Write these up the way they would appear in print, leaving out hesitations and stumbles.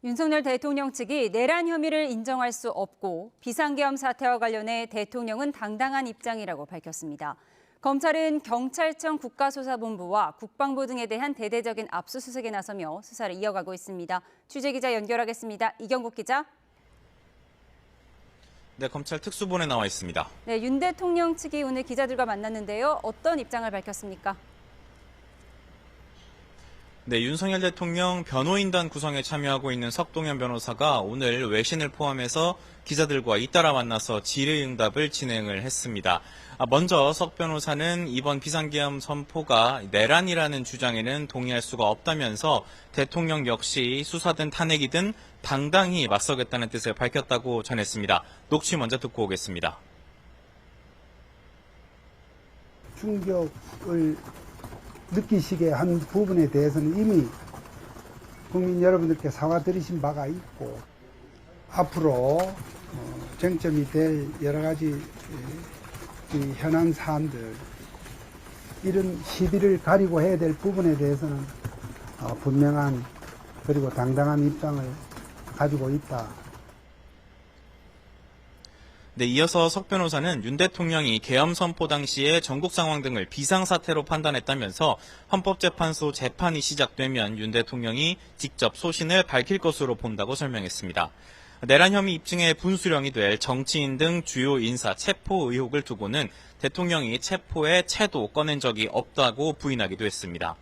윤석열 대통령 측이 내란 혐의를 인정할 수 없고 비상계엄 사태와 관련해 대통령은 당당한 입장이라고 밝혔습니다. 검찰은 경찰청 국가수사본부와 국방부 등에 대한 대대적인 압수수색에 나서며 수사를 이어가고 있습니다. 취재기자 연결하겠습니다. 이경국 기자. 네, 검찰 특수본에 나와 있습니다. 네, 윤 대통령 측이 오늘 기자들과 만났는데요. 어떤 입장을 밝혔습니까? 네, 윤석열 대통령 변호인단 구성에 참여하고 있는 석동현 변호사가 오늘 외신을 포함해서 기자들과 잇따라 만나서 질의응답을 진행을 했습니다. 먼저 석 변호사는 이번 비상계엄 선포가 내란이라는 주장에는 동의할 수가 없다면서 대통령 역시 수사든 탄핵이든 당당히 맞서겠다는 뜻을 밝혔다고 전했습니다. 녹취 먼저 듣고 오겠습니다. 충격을 느끼시게 한 부분에 대해서는 이미 국민 여러분들께 사과드리신 바가 있고 앞으로 쟁점이 될 여러 가지 현안 사안들 이런 시비를 가리고 해야 될 부분에 대해서는 분명한 그리고 당당한 입장을 가지고 있다. 네, 이어서 석 변호사는 윤 대통령이 계엄 선포 당시의 전국 상황 등을 비상사태로 판단했다면서 헌법재판소 재판이 시작되면 윤 대통령이 직접 소신을 밝힐 것으로 본다고 설명했습니다. 내란 혐의 입증의 분수령이 될 정치인 등 주요 인사 체포 의혹을 두고는 대통령이 체포의 채도 꺼낸 적이 없다고 부인하기도 했습니다.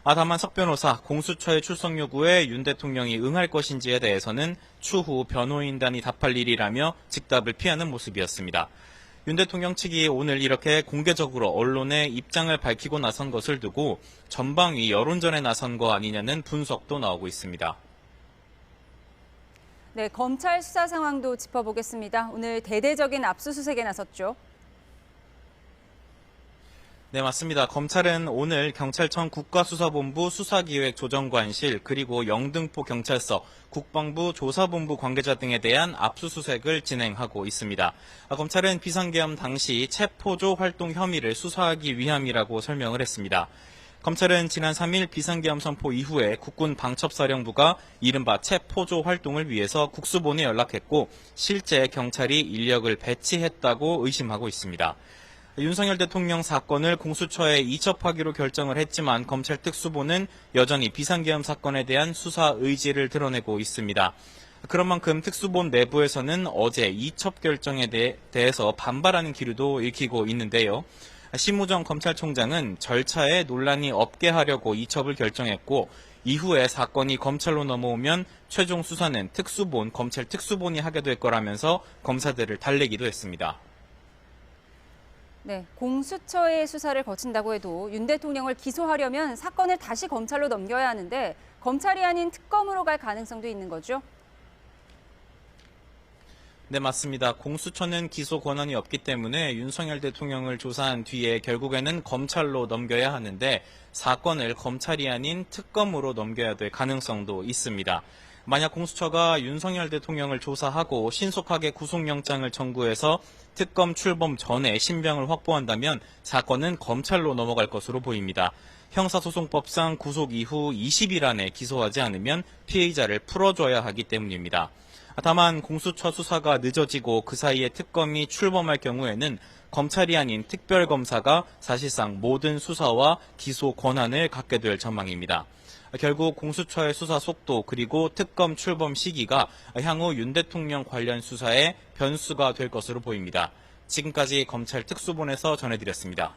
다만 석 변호사 공수처의 출석 요구에 윤 대통령이 응할 것인지에 대해서는 추후 변호인단이 답할 일이라며 즉답을 피하는 모습이었습니다. 윤 대통령 측이 오늘 이렇게 공개적으로 언론에 입장을 밝히고 나선 것을 두고 전방위 여론전에 나선 거 아니냐는 분석도 나오고 있습니다. 네, 검찰 수사 상황도 짚어보겠습니다. 오늘 대대적인 압수수색에 나섰죠. 네, 맞습니다. 검찰은 오늘 경찰청 국가수사본부 수사기획조정관실 그리고 영등포 경찰서, 국방부 조사본부 관계자 등에 대한 압수수색을 진행하고 있습니다. 검찰은 비상계엄 당시 체포조 활동 혐의를 수사하기 위함이라고 설명을 했습니다. 검찰은 지난 3일 비상계엄 선포 이후에 국군 방첩사령부가 이른바 체포조 활동을 위해서 국수본에 연락했고 실제 경찰이 인력을 배치했다고 의심하고 있습니다. 윤석열 대통령 사건을 공수처에 이첩하기로 결정을 했지만 검찰 특수본은 여전히 비상계엄 사건에 대한 수사 의지를 드러내고 있습니다. 그런 만큼 특수본 내부에서는 어제 이첩 결정에 대해서 반발하는 기류도 읽히고 있는데요. 심우정 검찰총장은 절차에 논란이 없게 하려고 이첩을 결정했고 이후에 사건이 검찰로 넘어오면 최종 수사는 특수본, 검찰 특수본이 하게 될 거라면서 검사들을 달래기도 했습니다. 네, 공수처의 수사를 거친다고 해도 윤 대통령을 기소하려면 사건을 다시 검찰로 넘겨야 하는데 검찰이 아닌 특검으로 갈 가능성도 있는 거죠? 네, 맞습니다. 공수처는 기소 권한이 없기 때문에 윤석열 대통령을 조사한 뒤에 결국에는 검찰로 넘겨야 하는데 사건을 검찰이 아닌 특검으로 넘겨야 될 가능성도 있습니다. 만약 공수처가 윤석열 대통령을 조사하고 신속하게 구속영장을 청구해서 특검 출범 전에 신병을 확보한다면 사건은 검찰로 넘어갈 것으로 보입니다. 형사소송법상 구속 이후 20일 안에 기소하지 않으면 피해자를 풀어줘야 하기 때문입니다. 다만 공수처 수사가 늦어지고 그 사이에 특검이 출범할 경우에는 검찰이 아닌 특별검사가 사실상 모든 수사와 기소 권한을 갖게 될 전망입니다. 결국 공수처의 수사 속도 그리고 특검 출범 시기가 향후 윤 대통령 관련 수사의 변수가 될 것으로 보입니다. 지금까지 검찰 특수본에서 전해드렸습니다.